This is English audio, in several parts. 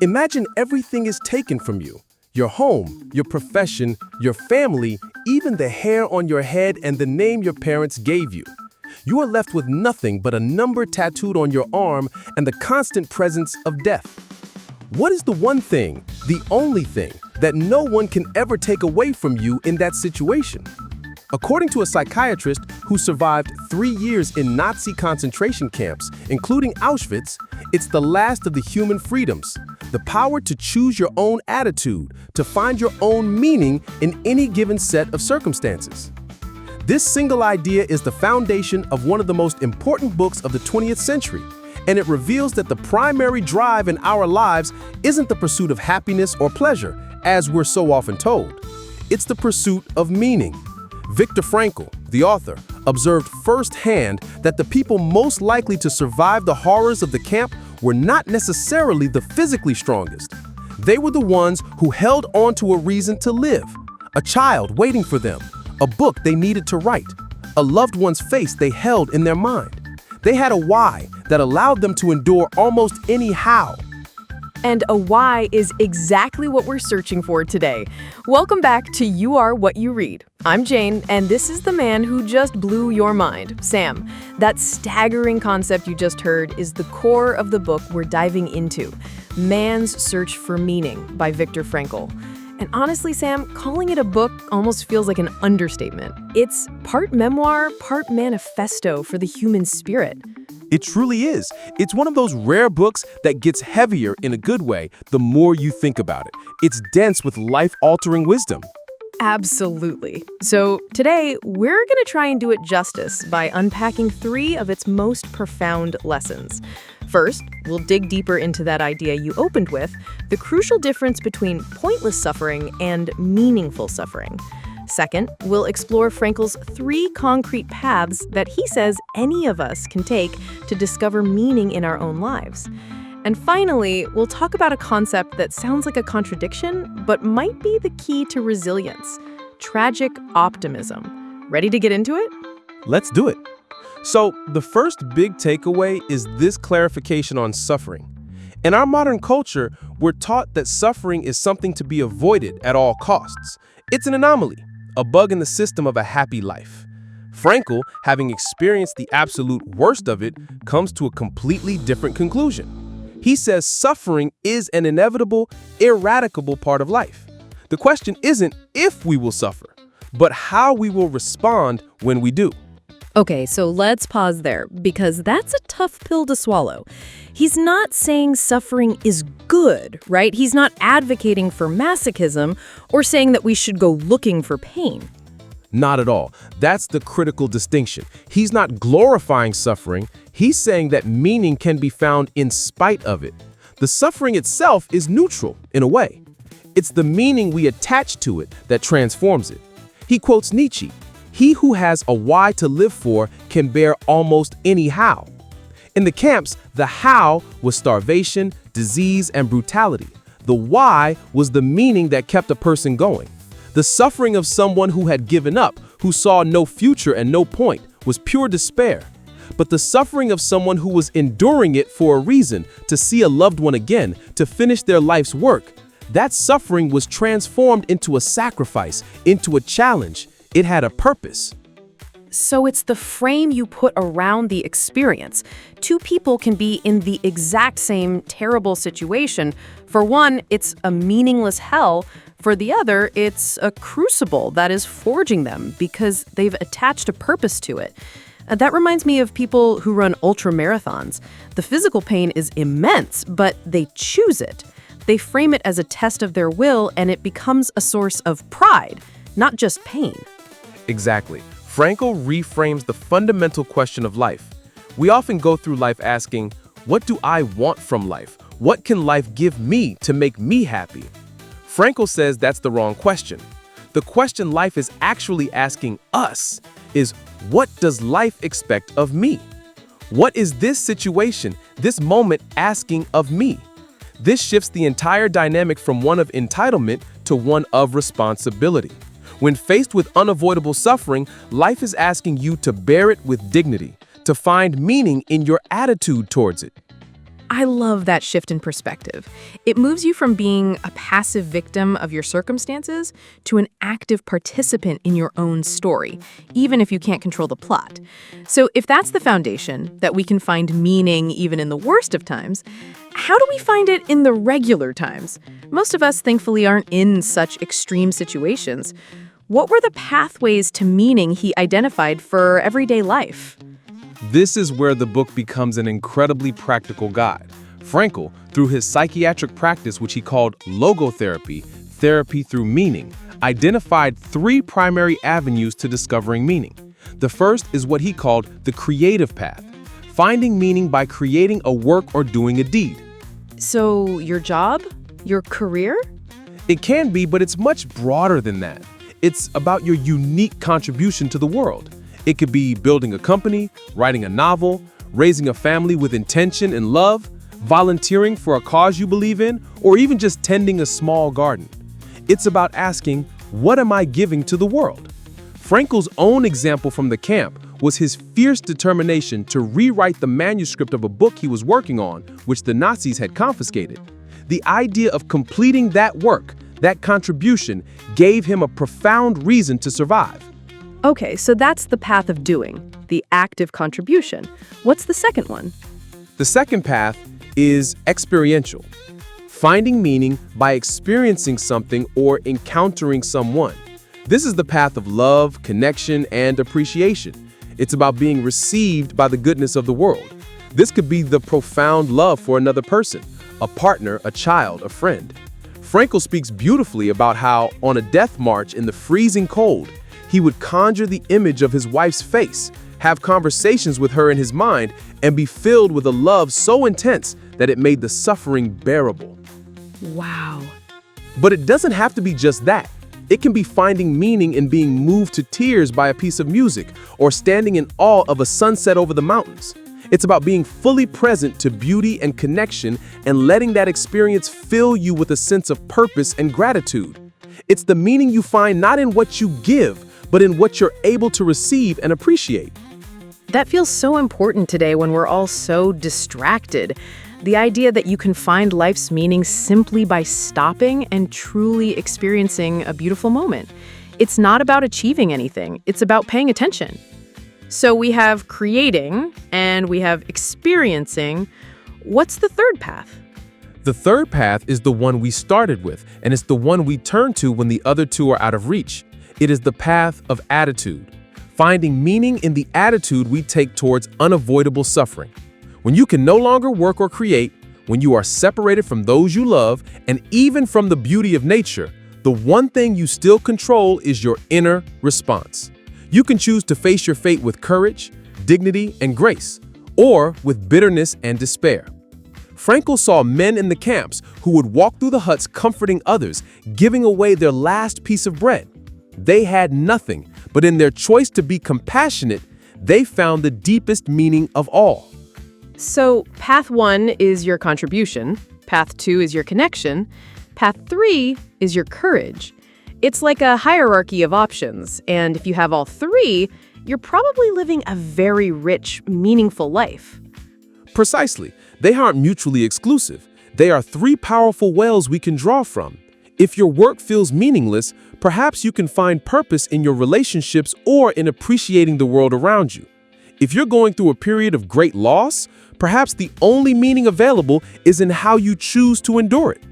Imagine everything is taken from you. Your home, your profession, your family, even the hair on your head and the name your parents gave you. You are left with nothing but a number tattooed on your arm and the constant presence of death. What is the one thing, the only thing, that no one can ever take away from you in that situation? According to a psychiatrist who survived 3 years in Nazi concentration camps, including Auschwitz, it's the last of the human freedoms, the power to choose your own attitude, to find your own meaning in any given set of circumstances. This single idea is the foundation of one of the most important books of the 20th century, and it reveals that the primary drive in our lives isn't the pursuit of happiness or pleasure, as we're so often told. It's the pursuit of meaning. Viktor Frankl, the author, observed firsthand that the people most likely to survive the horrors of the camp were not necessarily the physically strongest. They were the ones who held on to a reason to live, a child waiting for them, a book they needed to write, a loved one's face they held in their mind. They had a why that allowed them to endure almost any how. And a why is exactly what we're searching for today. Welcome back to You Are What You Read. I'm Jane, and this is the man who just blew your mind, Sam. That staggering concept you just heard is the core of the book we're diving into, Man's Search for Meaning by Viktor Frankl. And honestly, Sam, calling it a book almost feels like an understatement. It's part memoir, part manifesto for the human spirit. It truly is. It's one of those rare books that gets heavier in a good way the more you think about it. It's dense with life-altering wisdom. Absolutely. So today, we're going to try and do it justice by unpacking 3 of its most profound lessons. First, we'll dig deeper into that idea you opened with, the crucial difference between pointless suffering and meaningful suffering. Second, we'll explore Frankl's 3 concrete paths that he says any of us can take to discover meaning in our own lives. And finally, we'll talk about a concept that sounds like a contradiction, but might be the key to resilience: tragic optimism. Ready to get into it? Let's do it. So, the first big takeaway is this clarification on suffering. In our modern culture, we're taught that suffering is something to be avoided at all costs. It's an anomaly, a bug in the system of a happy life. Frankl, having experienced the absolute worst of it, comes to a completely different conclusion. He says suffering is an inevitable, ineradicable part of life. The question isn't if we will suffer, but how we will respond when we do. Okay, so let's pause there, because that's a tough pill to swallow. He's not saying suffering is good, right? He's not advocating for masochism or saying that we should go looking for pain. Not at all. That's the critical distinction. He's not glorifying suffering. He's saying that meaning can be found in spite of it. The suffering itself is neutral, in a way. It's the meaning we attach to it that transforms it. He quotes Nietzsche, "He who has a why to live for can bear almost any how." In the camps, the how was starvation, disease, and brutality. The why was the meaning that kept a person going. The suffering of someone who had given up, who saw no future and no point, was pure despair. But the suffering of someone who was enduring it for a reason, to see a loved one again, to finish their life's work, that suffering was transformed into a sacrifice, into a challenge. It had a purpose. So it's the frame you put around the experience. 2 people can be in the exact same terrible situation. For one, it's a meaningless hell. For the other, it's a crucible that is forging them because they've attached a purpose to it. That reminds me of people who run ultra marathons. The physical pain is immense, but they choose it. They frame it as a test of their will, and it becomes a source of pride, not just pain. Exactly. Frankl reframes the fundamental question of life. We often go through life asking, what do I want from life? What can life give me to make me happy? Frankl says that's the wrong question. The question life is actually asking us is, what does life expect of me? What is this situation, this moment asking of me? This shifts the entire dynamic from one of entitlement to one of responsibility. When faced with unavoidable suffering, life is asking you to bear it with dignity, to find meaning in your attitude towards it. I love that shift in perspective. It moves you from being a passive victim of your circumstances to an active participant in your own story, even if you can't control the plot. So if that's the foundation, that we can find meaning even in the worst of times, how do we find it in the regular times? Most of us, thankfully, aren't in such extreme situations. What were the pathways to meaning he identified for everyday life? This is where the book becomes an incredibly practical guide. Frankl, through his psychiatric practice, which he called logotherapy, therapy through meaning, identified 3 primary avenues to discovering meaning. The first is what he called the creative path, finding meaning by creating a work or doing a deed. So, your job? Your career? It can be, but it's much broader than that. It's about your unique contribution to the world. It could be building a company, writing a novel, raising a family with intention and love, volunteering for a cause you believe in, or even just tending a small garden. It's about asking, what am I giving to the world? Frankl's own example from the camp was his fierce determination to rewrite the manuscript of a book he was working on, which the Nazis had confiscated. The idea of completing that work, that contribution, gave him a profound reason to survive. Okay, so that's the path of doing, the active contribution. What's the second one? The second path is experiential, finding meaning by experiencing something or encountering someone. This is the path of love, connection, and appreciation. It's about being received by the goodness of the world. This could be the profound love for another person, a partner, a child, a friend. Frankl speaks beautifully about how, on a death march in the freezing cold, he would conjure the image of his wife's face, have conversations with her in his mind, and be filled with a love so intense that it made the suffering bearable. Wow. But it doesn't have to be just that. It can be finding meaning in being moved to tears by a piece of music or standing in awe of a sunset over the mountains. It's about being fully present to beauty and connection and letting that experience fill you with a sense of purpose and gratitude. It's the meaning you find not in what you give, but in what you're able to receive and appreciate. That feels so important today when we're all so distracted. The idea that you can find life's meaning simply by stopping and truly experiencing a beautiful moment. It's not about achieving anything, it's about paying attention. So we have creating and we have experiencing. What's the third path? The third path is the one we started with, and it's the one we turn to when the other 2 are out of reach. It is the path of attitude, finding meaning in the attitude we take towards unavoidable suffering. When you can no longer work or create, when you are separated from those you love, and even from the beauty of nature, the one thing you still control is your inner response. You can choose to face your fate with courage, dignity, and grace, or with bitterness and despair. Frankl saw men in the camps who would walk through the huts comforting others, giving away their last piece of bread. They had nothing, but in their choice to be compassionate, they found the deepest meaning of all. So path 1 is your contribution, path 2 is your connection, path 3 is your courage. It's like a hierarchy of options, and if you have all 3, you're probably living a very rich, meaningful life. Precisely. They aren't mutually exclusive. They are 3 powerful wells we can draw from. If your work feels meaningless, perhaps you can find purpose in your relationships or in appreciating the world around you. If you're going through a period of great loss, perhaps the only meaning available is in how you choose to endure it.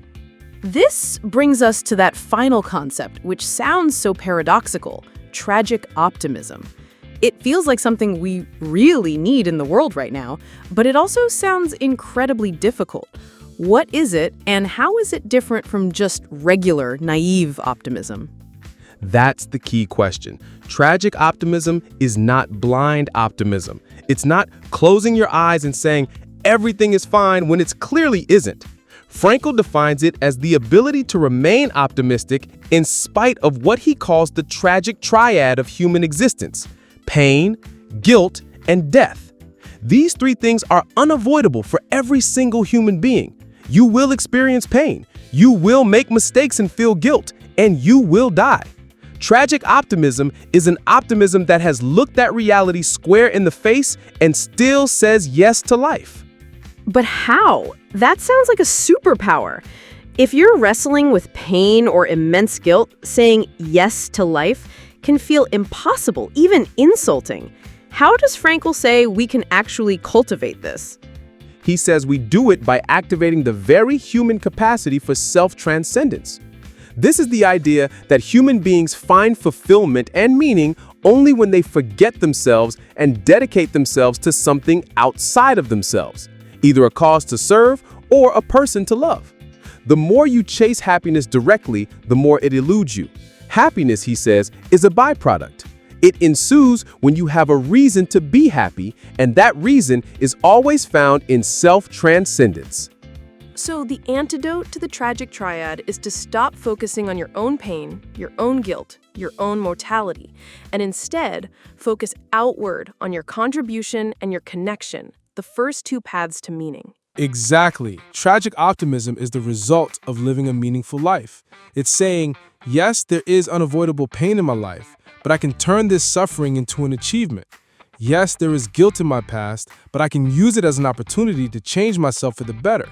This brings us to that final concept, which sounds so paradoxical, tragic optimism. It feels like something we really need in the world right now, but it also sounds incredibly difficult. What is it, and how is it different from just regular, naive optimism? That's the key question. Tragic optimism is not blind optimism. It's not closing your eyes and saying everything is fine when it clearly isn't. Frankl defines it as the ability to remain optimistic in spite of what he calls the tragic triad of human existence: pain, guilt, and death. These 3 things are unavoidable for every single human being. You will experience pain, you will make mistakes and feel guilt, and you will die. Tragic optimism is an optimism that has looked that reality square in the face and still says yes to life. But how? That sounds like a superpower. If you're wrestling with pain or immense guilt, saying yes to life can feel impossible, even insulting. How does Frankl say we can actually cultivate this? He says we do it by activating the very human capacity for self-transcendence. This is the idea that human beings find fulfillment and meaning only when they forget themselves and dedicate themselves to something outside of themselves, either a cause to serve or a person to love. The more you chase happiness directly, the more it eludes you. Happiness, he says, is a byproduct. It ensues when you have a reason to be happy, and that reason is always found in self-transcendence. So the antidote to the tragic triad is to stop focusing on your own pain, your own guilt, your own mortality, and instead focus outward on your contribution and your connection, the first two paths to meaning. Exactly. Tragic optimism is the result of living a meaningful life. It's saying, yes, there is unavoidable pain in my life, but I can turn this suffering into an achievement. Yes, there is guilt in my past, but I can use it as an opportunity to change myself for the better.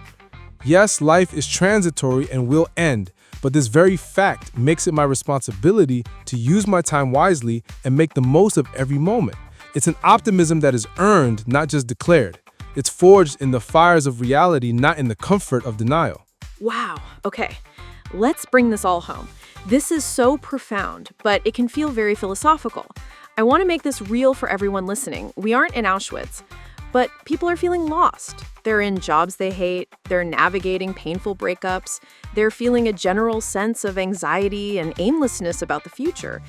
Yes, life is transitory and will end, but this very fact makes it my responsibility to use my time wisely and make the most of every moment. It's an optimism that is earned, not just declared. It's forged in the fires of reality, not in the comfort of denial. Wow, okay. Let's bring this all home. This is so profound, but it can feel very philosophical. I want to make this real for everyone listening. We aren't in Auschwitz, but people are feeling lost. They're in jobs they hate, they're navigating painful breakups, they're feeling a general sense of anxiety and aimlessness about the future.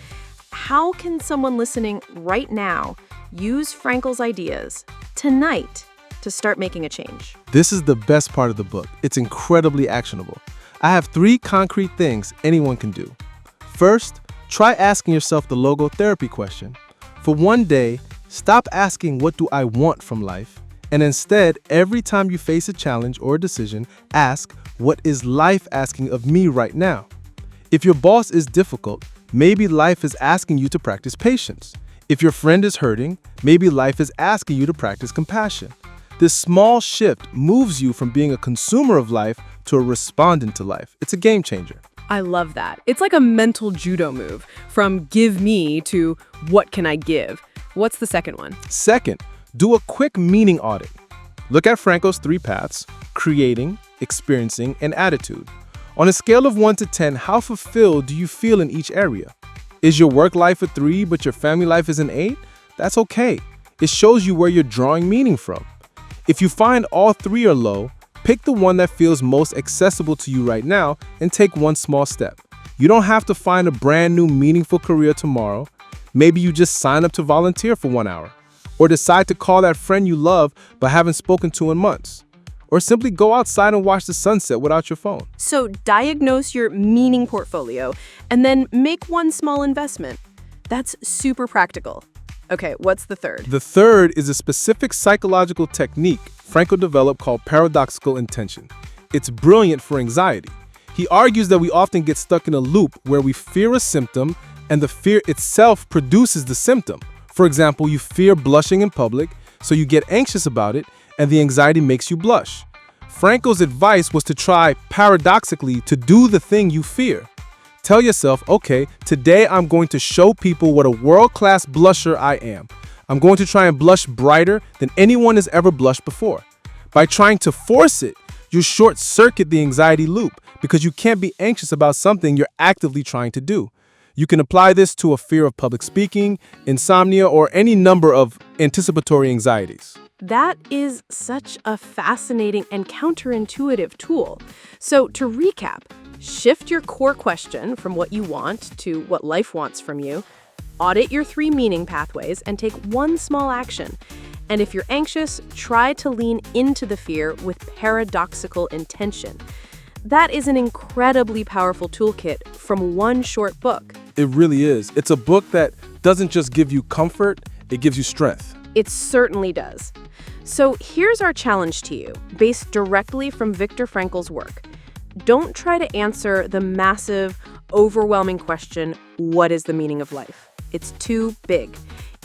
How can someone listening right now use Frankl's ideas tonight to start making a change? This is the best part of the book. It's incredibly actionable. I have 3 concrete things anyone can do. First, try asking yourself the logotherapy question. For one day, stop asking, what do I want from life? And instead, every time you face a challenge or a decision, ask, what is life asking of me right now? If your boss is difficult, maybe life is asking you to practice patience. If your friend is hurting, maybe life is asking you to practice compassion. This small shift moves you from being a consumer of life to a respondent to life. It's a game changer. I love that. It's like a mental judo move, from give me to what can I give. What's the second one? Second, do a quick meaning audit. Look at Frankl's 3 paths: creating, experiencing, and attitude. On a scale of 1 to 10, how fulfilled do you feel in each area? Is your work life a 3, but your family life is an 8? That's okay. It shows you where you're drawing meaning from. If you find all 3 are low, pick the one that feels most accessible to you right now and take one small step. You don't have to find a brand new meaningful career tomorrow. Maybe you just sign up to volunteer for 1 hour, or decide to call that friend you love but haven't spoken to in months, or simply go outside and watch the sunset without your phone. So diagnose your meaning portfolio and then make one small investment. That's super practical. Okay, what's the third? The third is a specific psychological technique Frankl developed called paradoxical intention. It's brilliant for anxiety. He argues that we often get stuck in a loop where we fear a symptom and the fear itself produces the symptom. For example, you fear blushing in public, so you get anxious about it, and the anxiety makes you blush. Frankl's advice was to try, paradoxically, to do the thing you fear. Tell yourself, okay, today I'm going to show people what a world-class blusher I am. I'm going to try and blush brighter than anyone has ever blushed before. By trying to force it, you short-circuit the anxiety loop because you can't be anxious about something you're actively trying to do. You can apply this to a fear of public speaking, insomnia, or any number of anticipatory anxieties. That is such a fascinating and counterintuitive tool. So to recap, shift your core question from what you want to what life wants from you, audit your 3 meaning pathways, and take one small action. And if you're anxious, try to lean into the fear with paradoxical intention. That is an incredibly powerful toolkit from one short book. It really is. It's a book that doesn't just give you comfort, it gives you strength. It certainly does. So here's our challenge to you, based directly from Viktor Frankl's work. Don't try to answer the massive, overwhelming question, what is the meaning of life? It's too big.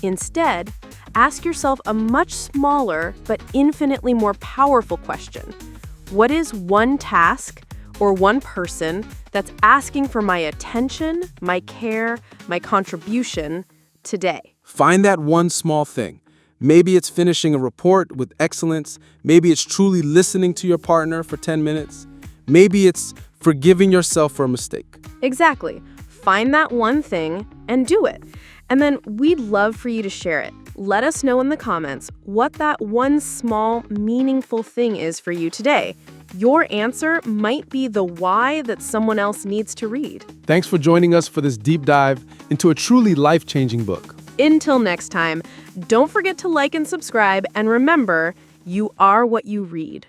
Instead, ask yourself a much smaller but infinitely more powerful question. What is one task or one person that's asking for my attention, my care, my contribution today? Find that one small thing. Maybe it's finishing a report with excellence. Maybe it's truly listening to your partner for 10 minutes. Maybe it's forgiving yourself for a mistake. Exactly. Find that one thing and do it. And then we'd love for you to share it. Let us know in the comments what that one small, meaningful thing is for you today. Your answer might be the why that someone else needs to read. Thanks for joining us for this deep dive into a truly life-changing book. Until next time, don't forget to like and subscribe, and remember, you are what you read.